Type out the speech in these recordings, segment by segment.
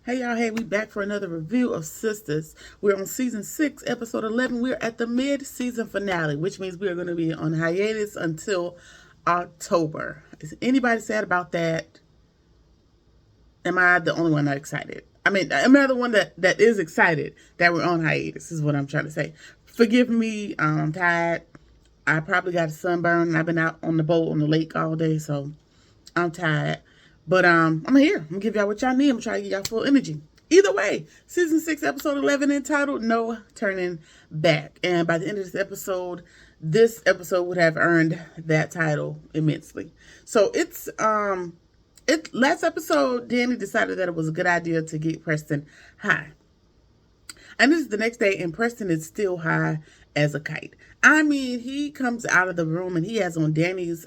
Hey y'all, hey, we back for another review of SISTAS. We're on season 6, episode 11. We're at the mid-season finale, which means we are going to be on hiatus until October. Is anybody sad about that? Am I the only one not excited? I mean, am I the one that is excited that we're on hiatus, is what I'm trying to say. Forgive me, I'm tired. I probably got a sunburn. I've been out on the boat on the lake all day, so I'm tired. But I'm here. I'm gonna give y'all what y'all need. I'm trying to give y'all full energy. Either way, season 6, episode 11, entitled "No Turning Back." And by the end of this episode would have earned that title immensely. So last episode, Danny decided that it was a good idea to get Preston high. And this is the next day, and Preston is still high as a kite. I mean, he comes out of the room and he has on Danny's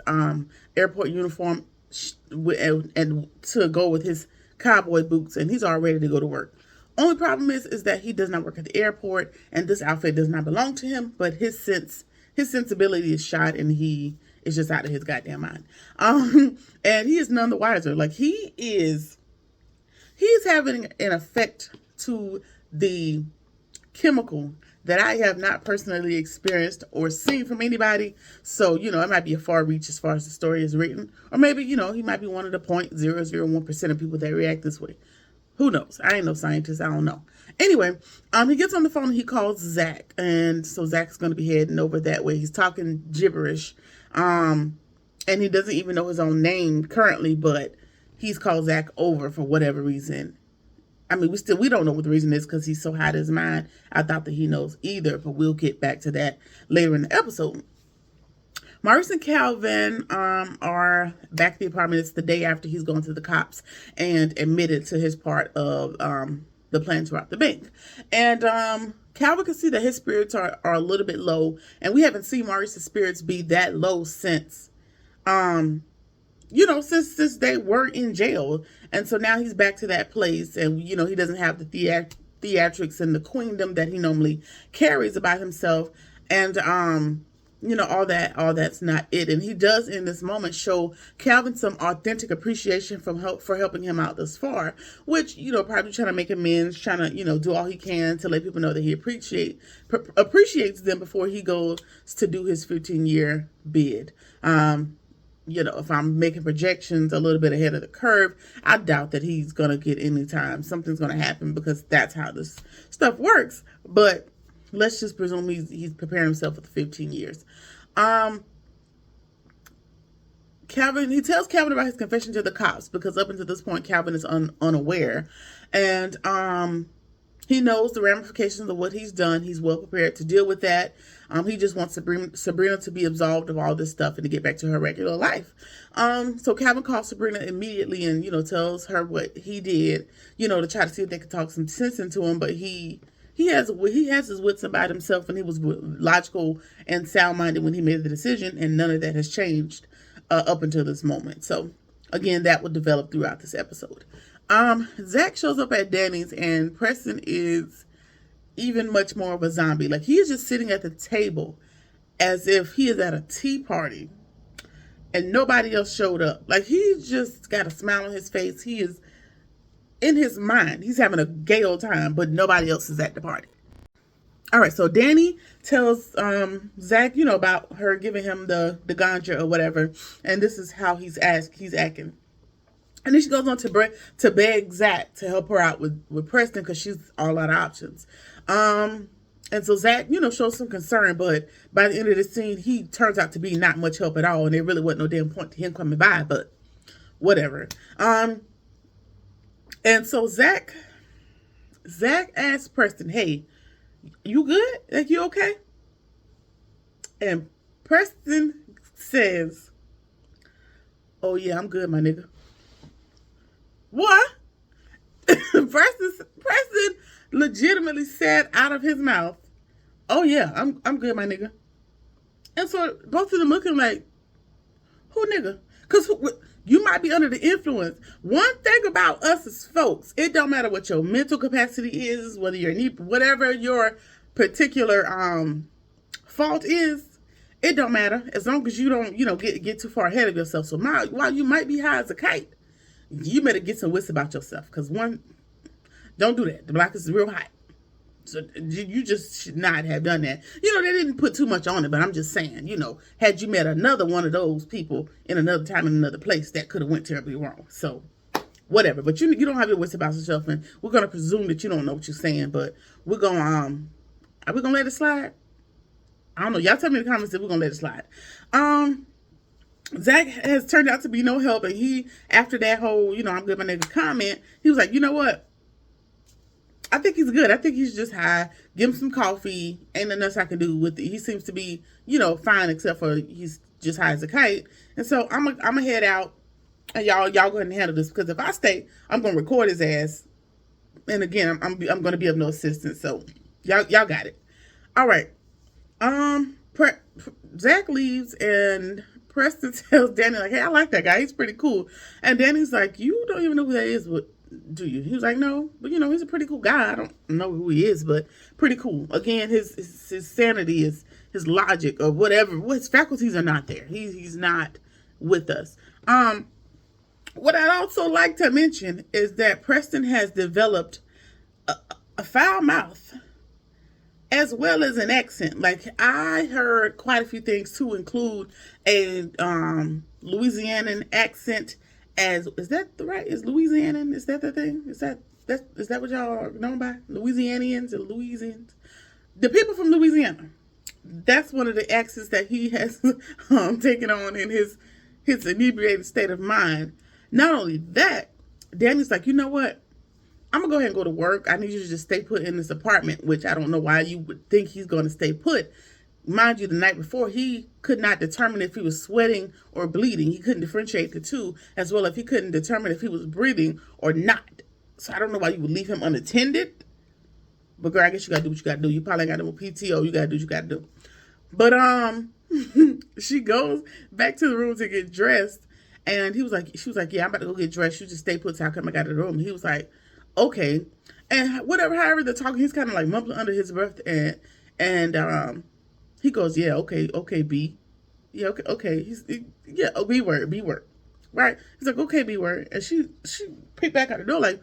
airport uniform and to go with his cowboy boots, and he's all ready to go to work. Only problem is that he does not work at the airport, and this outfit does not belong to him. But his sensibility is shot, and he is just out of his goddamn mind. And he is none the wiser. Like he's having an effect to the chemical that I have not personally experienced or seen from anybody. So, it might be a far reach as far as the story is written. Or maybe, he might be one of the 0.001% of people that react this way. Who knows? I ain't no scientist. I don't know. Anyway, he gets on the phone and he calls Zach. And so Zach's going to be heading over that way. He's talking gibberish. And he doesn't even know his own name currently, but he's called Zach over for whatever reason. I mean, we don't know what the reason is because he's so high out of his mind. I doubt that he knows either, but we'll get back to that later in the episode. Maurice and Calvin are back at the apartment. It's the day after he's gone to the cops and admitted to his part of the plan to rob the bank. And Calvin can see that his spirits are a little bit low, and we haven't seen Maurice's spirits be that low since since they were in jail. And so now he's back to that place, and, he doesn't have the theatrics and the queendom that he normally carries about himself. And, all that's not it. And he does in this moment show Calvin some authentic appreciation for helping him out thus far, which, probably trying to make amends, trying to, do all he can to let people know that he appreciates them before he goes to do his 15-year bid. If I'm making projections a little bit ahead of the curve, I doubt that he's going to get any time. Something's going to happen because that's how this stuff works. But let's just presume he's preparing himself for the 15 years. He tells Calvin about his confession to the cops because up until this point, Calvin is unaware. And he knows the ramifications of what he's done. He's well prepared to deal with that. He just wants Sabrina to be absolved of all this stuff and to get back to her regular life. So Calvin calls Sabrina immediately and, tells her what he did, to try to see if they could talk some sense into him. But he has his wits about himself, and he was logical and sound-minded when he made the decision, and none of that has changed up until this moment. So, again, that will develop throughout this episode. Zach shows up at Danny's, and Preston is even much more of a zombie. Like, he is just sitting at the table as if he is at a tea party and nobody else showed up. Like, he's just got a smile on his face. He is in his mind. He's having a gay old time, but nobody else is at the party. All right, so Danny tells Zach, about her giving him the ganja or whatever, and this is how he's acting. And then she goes on to beg Zach to help her out with Preston because she's all out of options. And so Zach, shows some concern, but by the end of the scene, he turns out to be not much help at all, and there really wasn't no damn point to him coming by, but whatever. And so Zach asks Preston, "Hey, you good? Like, you okay?" And Preston says, "Oh yeah, I'm good, my nigga." What? Preston legitimately said out of his mouth, "Oh yeah, I'm good, my nigga." And so both of them looking like, "Who nigga?" Because you might be under the influence. One thing about us as folks, it don't matter what your mental capacity is, whether you're whatever your particular fault is, it don't matter as long as you don't get too far ahead of yourself. So while you might be high as a kite, you better get some wits about yourself, because Don't do that. The block is real hot. So you just should not have done that. They didn't put too much on it, but I'm just saying, had you met another one of those people in another time in another place, that could have went terribly wrong. So whatever. But you don't have your wits about yourself, and we're gonna presume that you don't know what you're saying. But we're gonna are we gonna let it slide? I don't know. Y'all tell me in the comments if we're gonna let it slide. Zach has turned out to be no help, and he, after that whole, I'm good my nigga comment, he was like, you know what? I think he's good. I think he's just high. Give him some coffee. Ain't nothing else I can do with it. He seems to be, fine, except for he's just high as a kite. And so I'm gonna head out, and y'all go ahead and handle this, because if I stay, I'm gonna record his ass. And again, I'm gonna be of no assistance. So y'all got it. All right. Zach leaves, and Preston tells Danny, like, hey, I like that guy. He's pretty cool. And Danny's like, you don't even know who that is, but do you? He was like, no, but he's a pretty cool guy. I don't know who he is, but pretty cool. Again, his sanity is his logic or whatever. His faculties are not there. He's not with us. What I'd also like to mention is that Preston has developed a foul mouth as well as an accent. Like, I heard quite a few things to include a Louisianan accent. Is that right? Is Louisianan? Is that the thing? Is that what y'all are known by? Louisianians and Louisians? The people from Louisiana. That's one of the accents that he has taken on in his inebriated state of mind. Not only that, Danny's like, you know what? I'm going to go ahead and go to work. I need you to just stay put in this apartment, which I don't know why you would think he's going to stay put. Mind you, the night before, he could not determine if he was sweating or bleeding. He couldn't differentiate the two, as well if he couldn't determine if he was breathing or not. So I don't know why you would leave him unattended. But girl, I guess you got to do what you got to do. You probably got to do a PTO. You got to do what you got to do. But she goes back to the room to get dressed. And she was like, yeah, I'm about to go get dressed. You just stay put till I come back out of the room. He was like, okay. And however they're talking, he's kind of like mumbling under his breath. And he goes, yeah, okay, B. Yeah, okay. B word. Right? He's like, okay, B word. And she peeked back out the door like,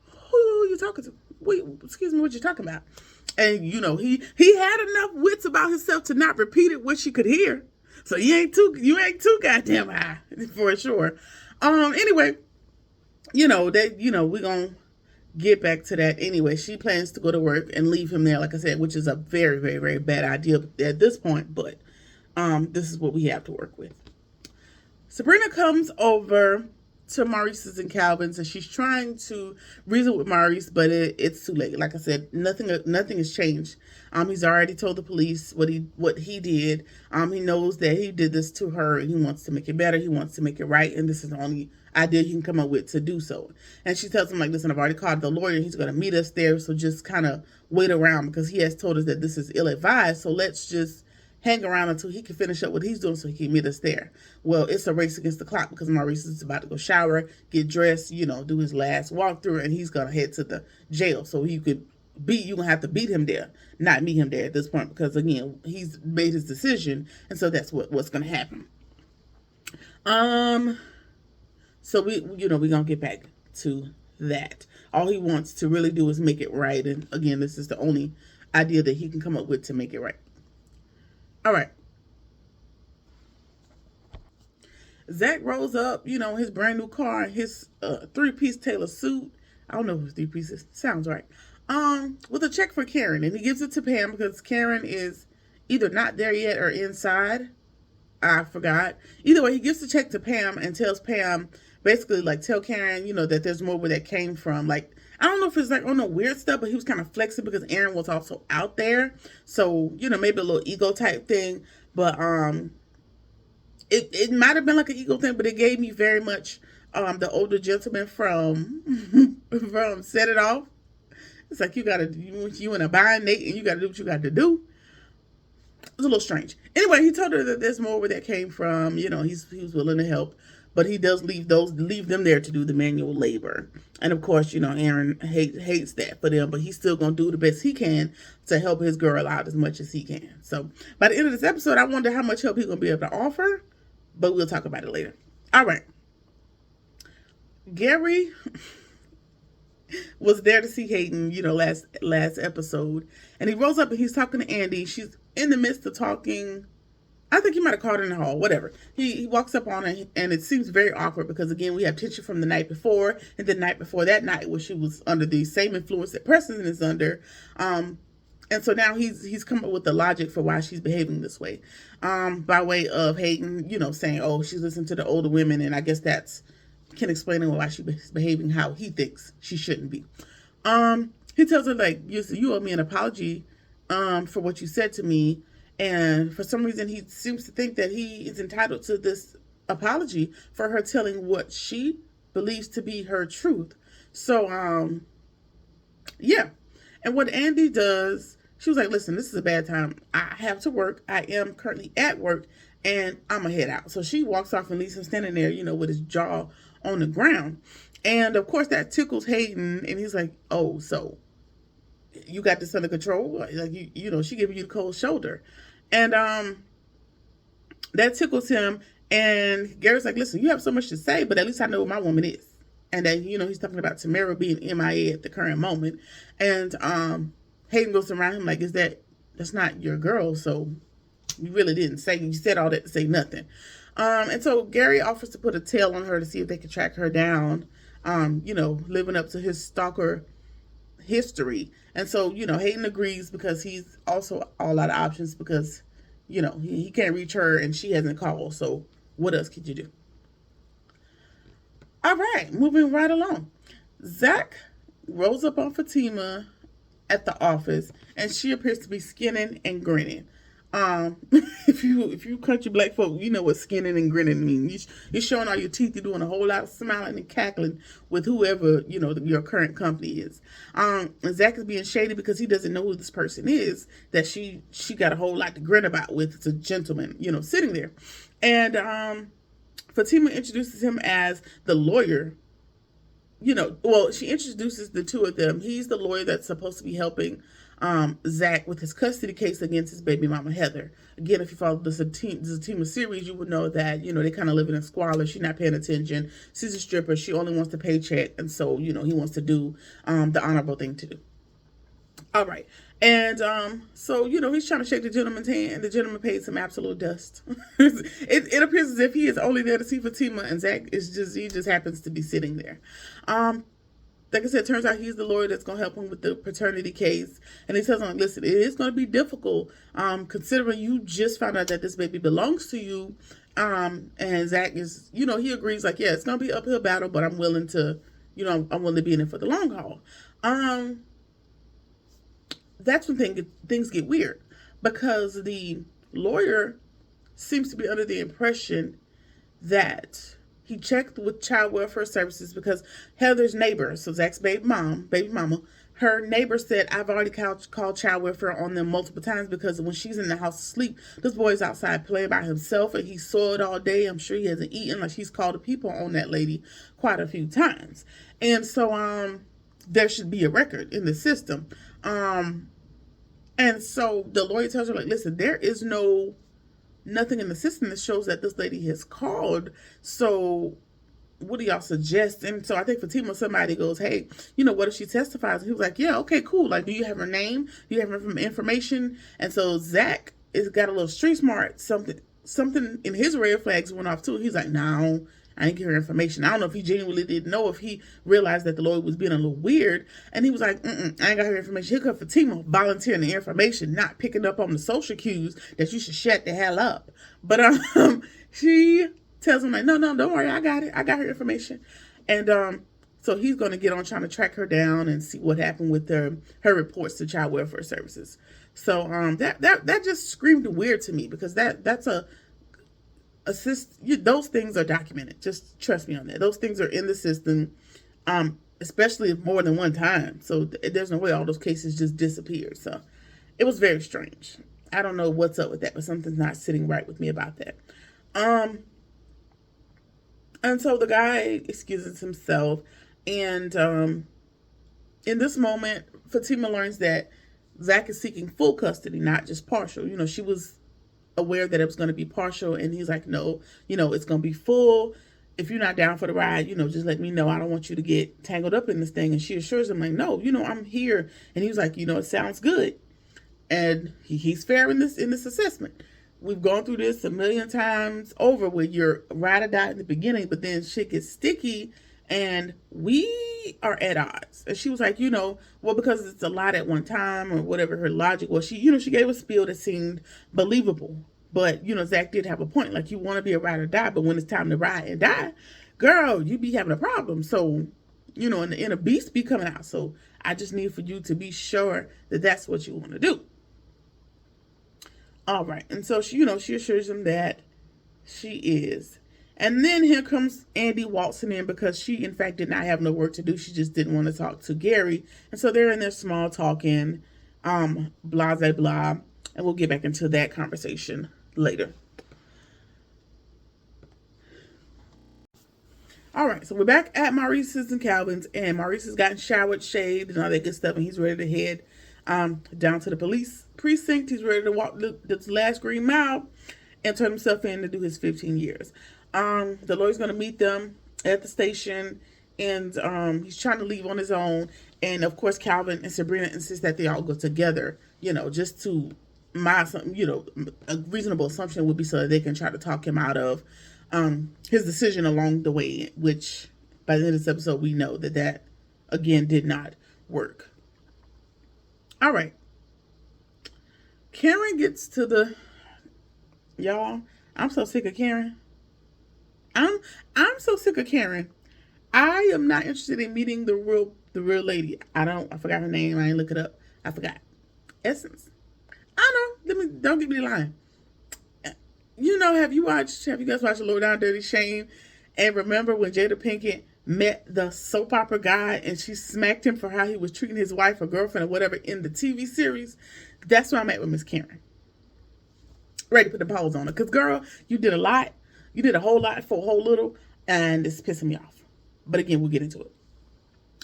who are you talking to? Wait, excuse me, what you talking about? And, he had enough wits about himself to not repeat it what she could hear. So you ain't too goddamn high, for sure. Anyway, we're going to get back to that. Anyway, she plans to go to work and leave him there, like I said, which is a very, very, very bad idea at this point, but this is what we have to work with. Sabrina comes over to Maurice's and Calvin's, and she's trying to reason with Maurice, but it's too late. Like I said, nothing has changed. He's already told the police what he did. He knows that he did this to her, and he wants to make it better. He wants to make it right, and this is the only idea he can come up with to do so. And she tells him, like, listen, I've already called the lawyer. He's going to meet us there, so just kind of wait around, because he has told us that this is ill-advised, so let's just hang around until he can finish up what he's doing so he can meet us there. Well, it's a race against the clock, because Maurice is about to go shower, get dressed, do his last walkthrough, and he's going to head to the jail. So you're going to have to beat him there, not meet him there at this point, because, again, he's made his decision, and so that's what's going to happen. So we're going to get back to that. All he wants to really do is make it right, and, again, this is the only idea that he can come up with to make it right. All right. Zach rolls up, his brand new car, his three-piece tailor suit. I don't know if it's three pieces. Sounds right. With a check for Karen, and he gives it to Pam because Karen is either not there yet or inside. I forgot. Either way, he gives the check to Pam and tells Pam, basically, like, tell Karen, that there's more where that came from. Like, I don't know if it's like on the weird stuff, but he was kind of flexing because Aaron was also out there. So, maybe a little ego type thing. But it might have been like an ego thing, but it gave me very much the older gentleman from Set It Off. It's like you in a bind, Nate, and you gotta do what you got to do. It was a little strange. Anyway, he told her that there's more where that came from. He was willing to help. But he does leave them there to do the manual labor. And of course, Aaron hates that for them, but he's still going to do the best he can to help his girl out as much as he can. So by the end of this episode, I wonder how much help he's going to be able to offer, but we'll talk about it later. All right. Gary, was there to see Hayden, last episode. And he rolls up and he's talking to Andy. She's in the midst of talking. I think he might have called her in the hall, whatever. He walks up on her, and it seems very awkward because, again, we have tension from the night before, and the night before that night where she was under the same influence that Preston is under. And so now he's come up with the logic for why she's behaving this way, by way of Hayden, saying, oh, she's listening to the older women, and I guess that's can explain why she's behaving how he thinks she shouldn't be. He tells her, like, you owe me an apology for what you said to me. And for some reason, he seems to think that he is entitled to this apology for her telling what she believes to be her truth. So, yeah. And what Andy does, she was like, listen, this is a bad time. I have to work. I am currently at work, and I'm going to head out. So she walks off and leaves him standing there, with his jaw on the ground. And, of course, that tickles Hayden, and he's like, oh, so you got this under control? Like, she giving you the cold shoulder. And that tickles him. And Gary's like, listen, you have so much to say, but at least I know what my woman is. And then, he's talking about Tamara being MIA at the current moment. And Hayden goes around him like, that's not your girl, so you really didn't say, you said all that to say nothing. And so Gary offers to put a tail on her to see if they can track her down, living up to his stalker history. And so, Hayden agrees because he's also all out of options because, he can't reach her and she hasn't called. So what else could you do? All right, moving right along. Zach rolls up on Fatima at the office and she appears to be skinning and grinning. If you country black folk, you know what skinning and grinning means. You're showing all your teeth. You're doing a whole lot of smiling and cackling with whoever, your current company is. And Zach is being shady because he doesn't know who this person is that she got a whole lot to grin about with. It's a gentleman, sitting there. And, Fatima introduces him as the lawyer. She introduces the two of them. He's the lawyer that's supposed to be helping Zach with his custody case against his baby mama, Heather. Again, if you follow the Fatima series, you would know that, they kind of live in a squalor. She's not paying attention. She's a stripper. She only wants the paycheck. And so, he wants to do the honorable thing to do. All right. And so, he's trying to shake the gentleman's hand, and the gentleman pays him absolute dust. It appears as if he is only there to see Fatima, and Zach he just happens to be sitting there. Like I said, it turns out he's the lawyer that's going to help him with the paternity case. And he tells him, listen, it is going to be difficult, considering you just found out that this baby belongs to you. And Zach is, he agrees, like, yeah, it's going to be an uphill battle, but I'm willing to, I'm willing to be in it for the long haul. That's when things get weird, because the lawyer seems to be under the impression that he checked with child welfare services because Heather's neighbor, so Zach's baby mama, her neighbor said, I've already called child welfare on them multiple times because when she's in the house asleep, this boy's outside playing by himself and he's soiled all day. I'm sure he hasn't eaten. Like, she's called the people on that lady quite a few times. And so there should be a record in the system. And so the lawyer tells her, like, listen, there is nothing in the system that shows that this lady has called. So what do y'all suggest? And so I think Fatima, somebody goes, hey, what if she testifies? And he was like, yeah, okay, cool. Like, do you have her name? Do you have her information? And so Zach has got a little street smart. Something in his red flags went off too. He's like, no, I ain't give her information. I don't know if he genuinely didn't know, if he realized that the lawyer was being a little weird. And he was like, I ain't got her information. Here comes Fatima volunteering the information, not picking up on the social cues that you should shut the hell up. But she tells him, like, no, don't worry, I got it. I got her information. And so he's going to get on trying to track her down and see what happened with her reports to child welfare services. So that just screamed weird to me, because that's those things are documented. Just trust me on that. Those things are in the system, especially more than one time. So there's no way all those cases just disappear. So it was very strange. I don't know what's up with that, but something's not sitting right with me about that. And so the guy excuses himself, and in this moment, Fatima learns that Zach is seeking full custody, not just partial. She was aware that it was going to be partial, and he's like, no, it's going to be full. if you're not down for the ride, just let me know. I don't want you to get tangled up in this thing. And she assures him, like, no, I'm here. And he was like, it sounds good. And he's fair in this assessment. We've gone through this a million times over where you're ride or die in the beginning, but then shit gets sticky and we are at odds. And she was like, well, because it's a lot at one time or whatever her logic was. She gave a spiel that seemed believable. But, Zach did have a point. Like, you want to be a ride or die, but when it's time to ride and die, girl, you be having a problem. So, and the inner beast be coming out. So I just need for you to be sure that that's what you want to do. All right. And so she assures him that she is. And then here comes Andy waltzing in because she, in fact, did not have no work to do. She just didn't want to talk to Gary. And so they're in their small talking, blah, blah, blah. And we'll get back into that conversation later. All right, so we're back at Maurice's and Calvin's, and Maurice has gotten showered, shaved, and all that good stuff, and he's ready to head down to the police precinct. He's ready to walk this last green mile and turn himself in to do his 15 years. The lawyer's going to meet them at the station, and he's trying to leave on his own. And of course, Calvin and Sabrina insist that they all go together, just to a reasonable assumption would be so that they can try to talk him out of his decision along the way, which by the end of this episode, we know that again did not work. All right. Karen gets to y'all, I'm so sick of Karen. I'm so sick of Karen. I am not interested in meeting the real lady. I forgot her name. I ain't look it up. I forgot. Essence. I know. Don't give me the line. Have you guys watched Low Down Dirty Shame? And remember when Jada Pinkett met the soap opera guy and she smacked him for how he was treating his wife or girlfriend or whatever in the TV series? That's where I'm at with Miss Karen. Ready to put the paws on her. Because, girl, you did a lot. You did a whole lot for a whole little. And it's pissing me off. But again, we'll get into it.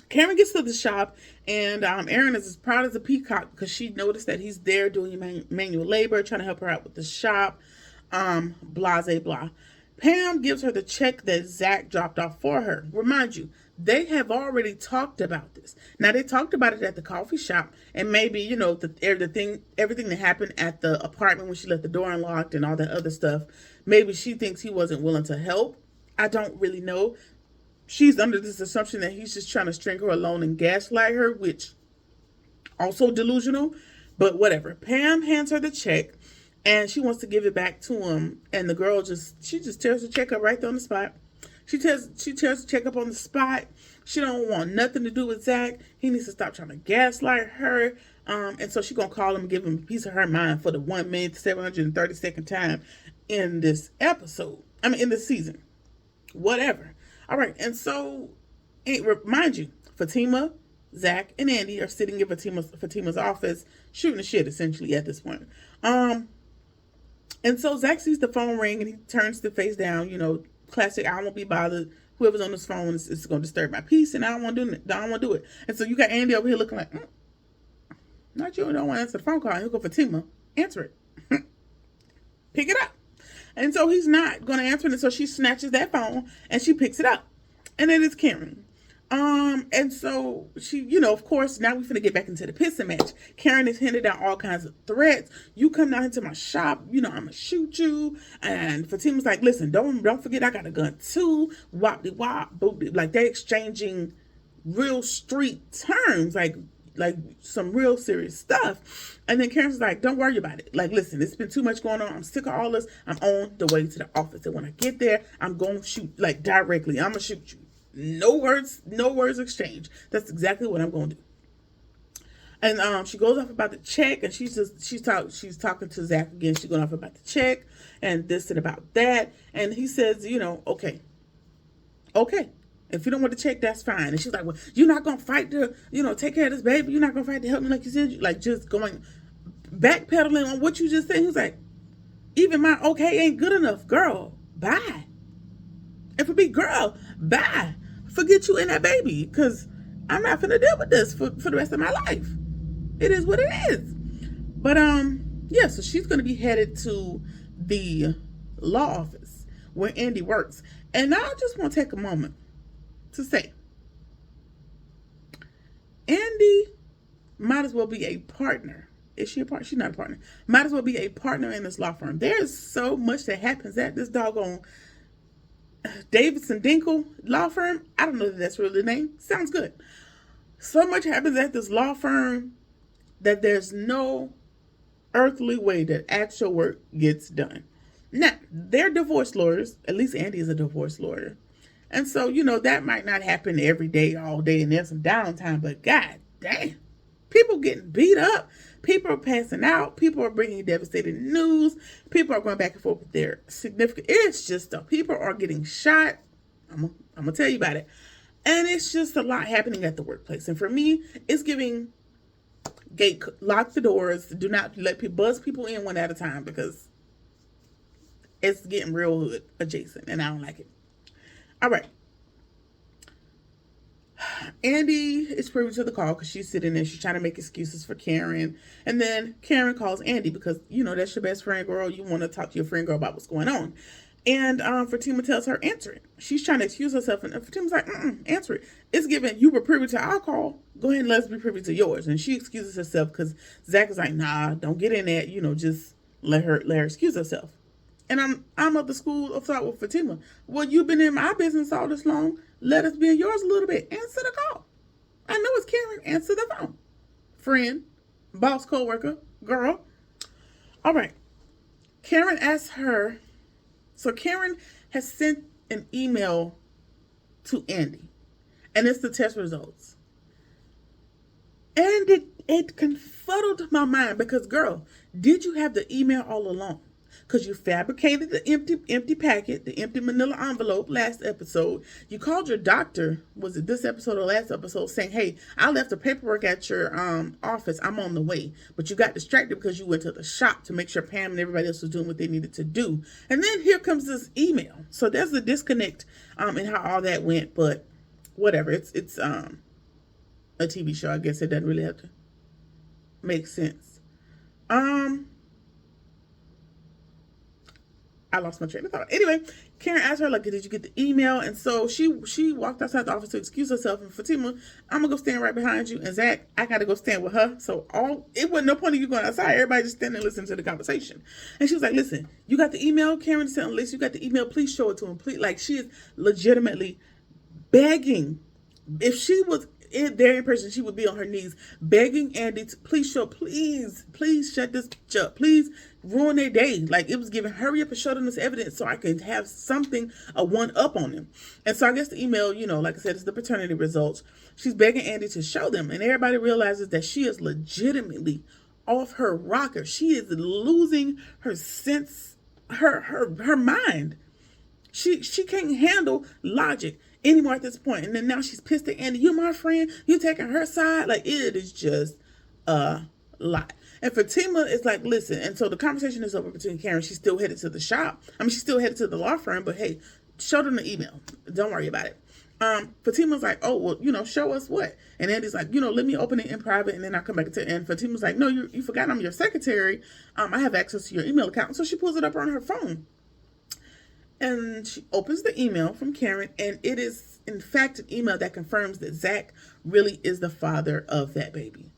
Karen gets to the shop, and Erin is as proud as a peacock because she noticed that he's there doing manual labor, trying to help her out with the shop, blah, blah, blah. Pam gives her the check that Zach dropped off for her. Remind you, they have already talked about this. Now, they talked about it at the coffee shop, and maybe, everything that happened at the apartment when she left the door unlocked and all that other stuff, maybe she thinks he wasn't willing to help. I don't really know. She's under this assumption that he's just trying to string her along and gaslight her, which also delusional, but whatever. Pam hands her the check and she wants to give it back to him. And the girl just tears the check up right there on the spot. She tears the check up on the spot. She don't want nothing to do with Zach. He needs to stop trying to gaslight her. And so she's going to call him and give him a piece of her mind for the 1 minute, 732nd time in this episode. In this season. Whatever. All right, and so, mind you, Fatima, Zach, and Andy are sitting in Fatima's office shooting the shit, essentially, at this point. And so Zach sees the phone ring, and he turns the face down, classic, I won't be bothered. Whoever's on this phone is going to disturb my peace, and I don't want to do it. And so you got Andy over here looking like, not you, don't want to answer the phone call. He'll go, Fatima, answer it. Pick it up. And so he's not going to answer it. And so she snatches that phone and she picks it up. And then it's Karen. And so she, of course, now we're finna get back into the pissing match. Karen is handing out all kinds of threats. You come down into my shop, I'm gonna shoot you. And Fatima's like, listen, don't forget I got a gun too. Wop-de wop, boop. Like they're exchanging real street terms, like some real serious stuff. And then Karen's like, don't worry about it. Like, listen, it's been too much going on. I'm sick of all this. I'm on the way to the office. And when I get there, I'm going to shoot, like, directly. I'm going to shoot you. No words exchanged. That's exactly what I'm going to do. And she goes off about the check, and she's talking to Zach again. She's going off about the check and this and about that. And he says, okay. If you don't want to check, that's fine. And she's like, well, you're not going to fight to, take care of this baby. You're not going to fight to help me like you said. Like, just going, backpedaling on what you just said. He was like, even my okay ain't good enough. Girl, bye. And for me, girl, bye. Forget you and that baby. Because I'm not going to deal with this for the rest of my life. It is what it is. But, so she's going to be headed to the law office where Andy works. And I just want to take a moment to say, Andy might as well be a partner. Is she a partner? She's not a partner. Might as well be a partner in this law firm. There's so much that happens at this doggone Davidson Dinkle law firm. I don't know if that's really the name. Sounds good. So much happens at this law firm that there's no earthly way that actual work gets done. Now, they're divorce lawyers. At least Andy is a divorce lawyer. And so, that might not happen every day, all day, and there's some downtime. But God damn, people getting beat up. People are passing out. People are bringing devastating news. People are going back and forth with their significant. It's just people are getting shot. I'm going to tell you about it. And it's just a lot happening at the workplace. And for me, it's giving lock the doors. Do not let people buzz people in one at a time, because it's getting real hood adjacent and I don't like it. All right. Andy is privy to the call because she's sitting there. She's trying to make excuses for Karen. And then Karen calls Andy because, that's your best friend, girl. You want to talk to your friend, girl, about what's going on. And Fatima tells her, answer it. She's trying to excuse herself. And Fatima's like, answer it. It's given, you were privy to our call. Go ahead and let's be privy to yours. And she excuses herself because Zach is like, nah, don't get in that. Just let her excuse herself. And I'm of the school of thought with Fatima. Well, you've been in my business all this long. Let us be in yours a little bit. Answer the call. I know it's Karen. Answer the phone. Friend, boss, co-worker, girl. All right. Karen asks her. So Karen has sent an email to Andy. And it's the test results. And it confuddled my mind because, girl, did you have the email all along? Because you fabricated the empty packet, the empty manila envelope last episode. You called your doctor, was it this episode or last episode, saying, hey, I left the paperwork at your office. I'm on the way. But you got distracted because you went to the shop to make sure Pam and everybody else was doing what they needed to do. And then here comes this email. So there's a disconnect in how all that went. But whatever. It's a TV show. I guess it doesn't really have to make sense. I lost my train of thought. Anyway, Karen asked her, did you get the email? And so she walked outside the office to excuse herself. And Fatima, I'm going to go stand right behind you. And Zach, I got to go stand with her. So it wasn't no point of you going outside. Everybody just standing and listening to the conversation. And she was like, listen, you got the email? Karen sent a list. You got the email? Please show it to him. Please. She is legitimately begging. If she was there in person, she would be on her knees begging Andy to please shut this up. Please ruin their day. It was giving, hurry up and show them this evidence so I can have something, a one up on them. And so I guess the email, like I said, is the paternity results. She's begging Andy to show them. And everybody realizes that she is legitimately off her rocker. She is losing her sense, her mind. She can't handle logic anymore at this point. And then now she's pissed at Andy. You my friend. You taking her side. It is just a lot. And Fatima is like, listen. And so the conversation is over between Karen. She's still headed to the shop. She's still headed to the law firm. But hey, show them the email. Don't worry about it. Fatima's like, oh, well, show us what? And Andy's like, let me open it in private and then I'll come back to it. And Fatima's like, no, you forgot I'm your secretary. I have access to your email account. So she pulls it up on her phone. And she opens the email from Karen, and it is, in fact, an email that confirms that Zach really is the father of that baby.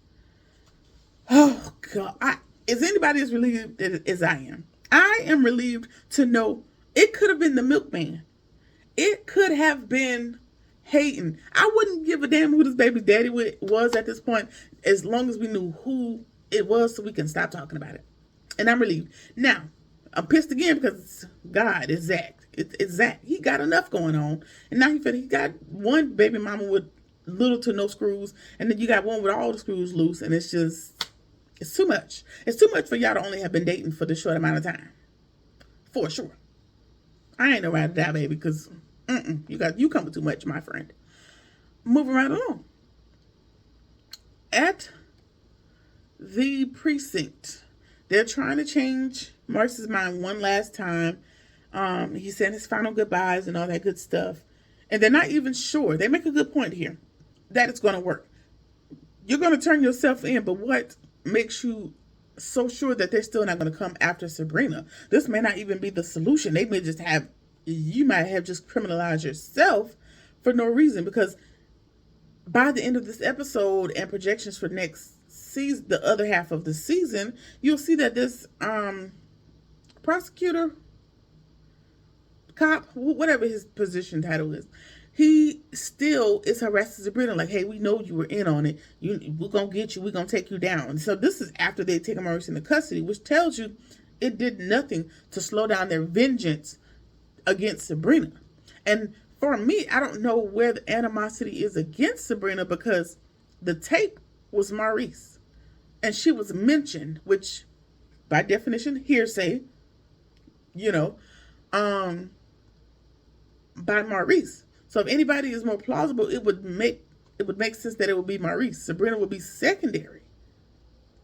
Oh, God. Is anybody as relieved as I am? I am relieved to know it could have been the milkman. It could have been Hayden. I wouldn't give a damn who this baby's daddy was at this point, as long as we knew who it was so we can stop talking about it. And I'm relieved. Now, I'm pissed again because God is Zach. It's Zach. He got enough going on. And now he got one baby mama with little to no screws. And then you got one with all the screws loose. And it's too much. It's too much for y'all to only have been dating for this short amount of time. For sure. I ain't no ride or die, baby, because you come with too much, my friend. Moving right along. At the precinct, they're trying to change Maurice's mind one last time. He said his final goodbyes and all that good stuff. And they're not even sure. They make a good point here that it's going to work. You're going to turn yourself in, but what makes you so sure that they're still not going to come after Sabrina? This may not even be the solution. They may just have you might have just criminalized yourself for no reason, because by the end of this episode and projections for next season, the other half of the season, you'll see that this prosecutor, cop, whatever his position title is, he still is harassing Sabrina like, hey, we know you were in on it. We're going to get you. We're going to take you down. So this is after they take Maurice into custody, which tells you it did nothing to slow down their vengeance against Sabrina. And for me, I don't know where the animosity is against Sabrina, because the tape was Maurice. And she was mentioned, which by definition, hearsay, you know, by Maurice. So if anybody is more plausible, it would make sense that it would be Maurice. Sabrina would be secondary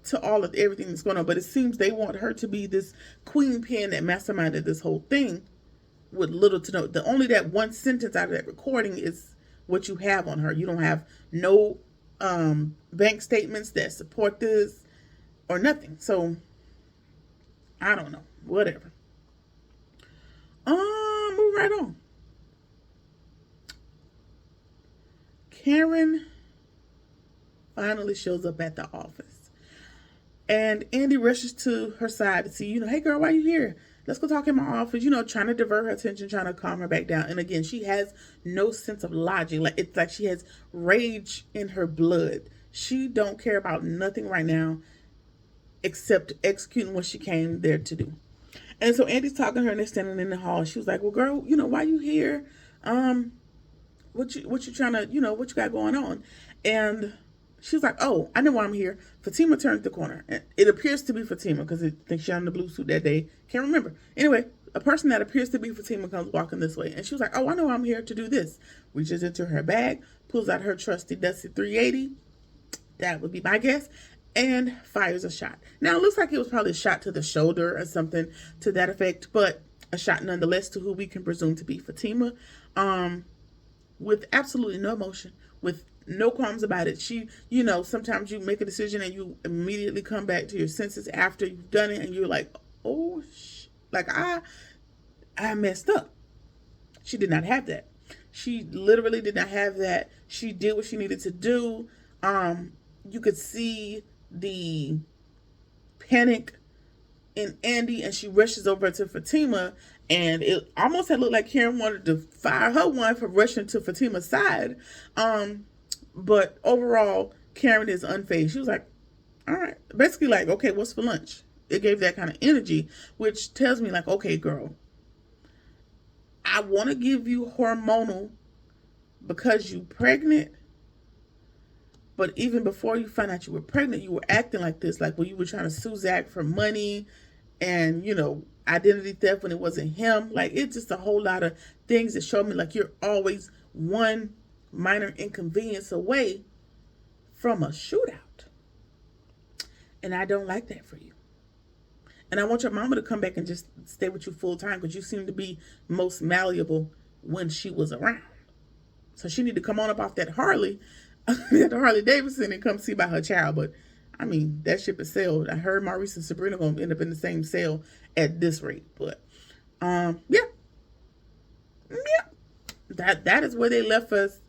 to all of everything that's going on. But it seems they want her to be this queen pin that masterminded this whole thing with little to no. Only that one sentence out of that recording is what you have on her. You don't have no bank statements that support this or nothing. So I don't know. Whatever. Move right on. Karen finally shows up at the office. And Andy rushes to her side to see, hey girl, why are you here? Let's go talk in my office, trying to divert her attention, trying to calm her back down. And again, she has no sense of logic. Like, it's like she has rage in her blood. She don't care about nothing right now except executing what she came there to do. And so Andy's talking to her and they're standing in the hall. She was like, well, girl, why you here? What you trying to, what you got going on? And she was like, oh, I know why I'm here. Fatima turned the corner. And it appears to be Fatima, because I think she had on the blue suit that day. Can't remember. Anyway, a person that appears to be Fatima comes walking this way. And she was like, oh, I know I'm here to do this. Reaches into her bag, pulls out her trusty dusty 380. That would be my guess. And fires a shot. Now, it looks like it was probably a shot to the shoulder or something to that effect. But a shot nonetheless to who we can presume to be Fatima. With absolutely no emotion, with no qualms about it. She, sometimes you make a decision and you immediately come back to your senses after you've done it, and you're like, oh, like I messed up. She did not have that. She literally did not have that. She did what she needed to do. You could see the panic in Andy, and she rushes over to Fatima, and it almost had looked like Karen wanted to fire her one for rushing to Fatima's side. But overall, Karen is unfazed. She was like, all right, basically like, okay, what's for lunch? It gave that kind of energy, which tells me like, okay, girl, I want to give you hormonal because you're pregnant. But even before you found out you were pregnant, you were acting like this, like when you were trying to sue Zach for money and, identity theft when it wasn't him. Like, it's just a whole lot of things that show me like you're always one minor inconvenience away from a shootout. And I don't like that for you. And I want your mama to come back and just stay with you full time, because you seem to be most malleable when she was around. So she need to come on up off that Harley, that Harley Davidson, and come see about her child. But I mean, that ship is sailed. I heard Maurice and Sabrina gonna end up in the same cell at this rate. But yeah. That is where they left us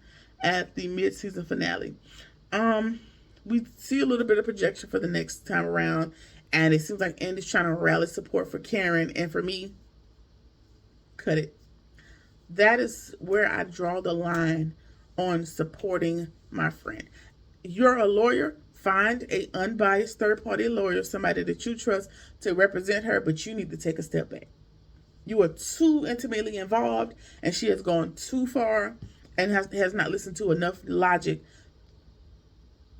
at the mid-season finale. We see a little bit of projection for the next time around, and it seems like Andy's trying to rally support for Karen, and for me, cut it. That is where I draw the line on supporting my friend. You're a lawyer. Find an unbiased third-party lawyer, somebody that you trust to represent her, but you need to take a step back. You are too intimately involved, and she has gone too far and has not listened to enough logic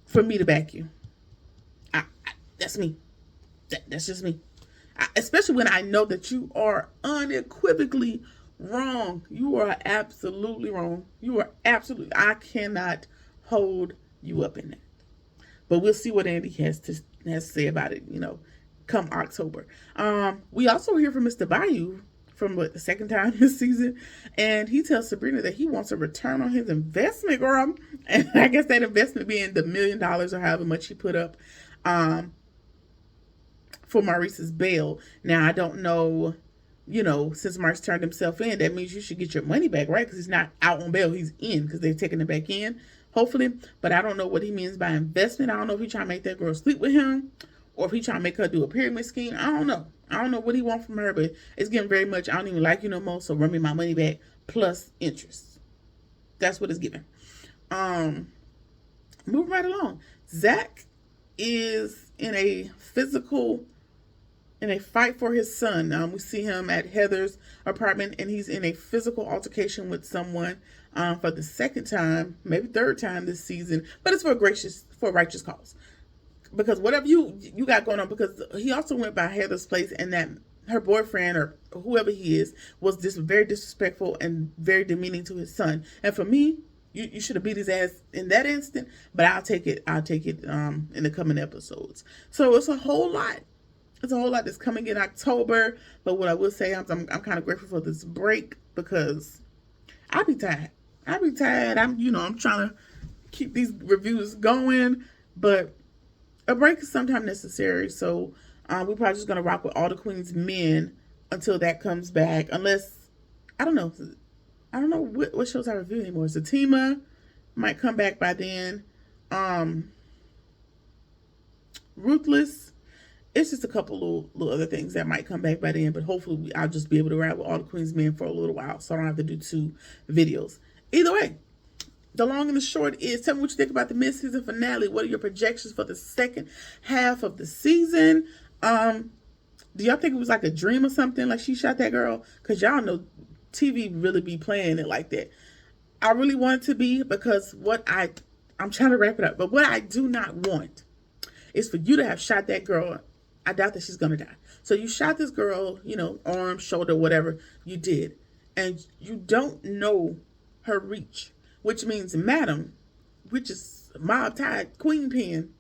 for me to back you. That's me. That's just me. Especially when I know that you are unequivocally wrong. You are absolutely wrong. I cannot hold you up in that. But we'll see what Andy has to say about it, come October. We also hear from Mr. Bayou from the second time this season, and he tells Sabrina that he wants a return on his investment, girl. And I guess that investment being the $1 million or however much he put up for Maurice's bail. Now, I don't know since Maurice turned himself in, that means you should get your money back, right? Because he's not out on bail, he's in because they're taking it back in, hopefully. But I don't know what he means by investment. I don't know if he's trying to make that girl sleep with him or if he's trying to make her do a pyramid scheme. I don't know what he wants from her, but it's getting very much, I don't even like you no more, so run me my money back plus interest. That's what it's giving. Moving right along. Zach is in a fight for his son. We see him at Heather's apartment, and he's in a physical altercation with someone for the second time, maybe third time this season, but it's for a righteous cause. Because whatever you got going on, because he also went by Heather's place, and that her boyfriend or whoever he is was just very disrespectful and very demeaning to his son. And for me, you should have beat his ass in that instant, but I'll take it in the coming episodes. So it's a whole lot. It's a whole lot that's coming in October. But what I will say, I'm kind of grateful for this break because I'll be tired. I'm trying to keep these reviews going, but a break is sometimes necessary. So we're probably just gonna rock with All the Queen's Men until that comes back. Unless I don't know what shows I review anymore. Satima might come back by then. Ruthless. It's just a couple little other things that might come back by then, but hopefully I'll just be able to ride with All the Queen's Men for a little while, so I don't have to do 2 videos. Either way, the long and the short is, tell me what you think about the mid-season finale. What are your projections for the second half of the season? Do y'all think it was like a dream or something, like she shot that girl? Because y'all know TV really be playing it like that. I really want it to be, because I'm trying to wrap it up, but what I do not want is for you to have shot that girl. I doubt that she's going to die. So you shot this girl, arm, shoulder, whatever you did, and you don't know her reach, which means Madam, which is Mob Tide Queen Pen,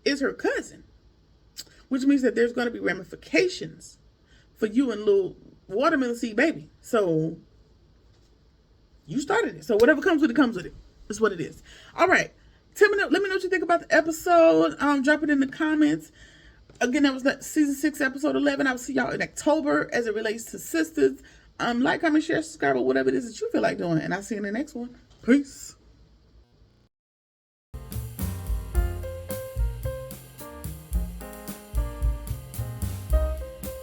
is her cousin, which means that there's going to be ramifications for you and little watermelon seed baby. So you started it. So whatever comes with it, comes with it. That's what it is. All right. Let me know what you think about the episode. Drop it in the comments. Again, that was season 6, episode 11. I will see y'all in October as it relates to SISTAS. Like, comment, share, subscribe, or whatever it is that you feel like doing. And I'll see you in the next one. Peace.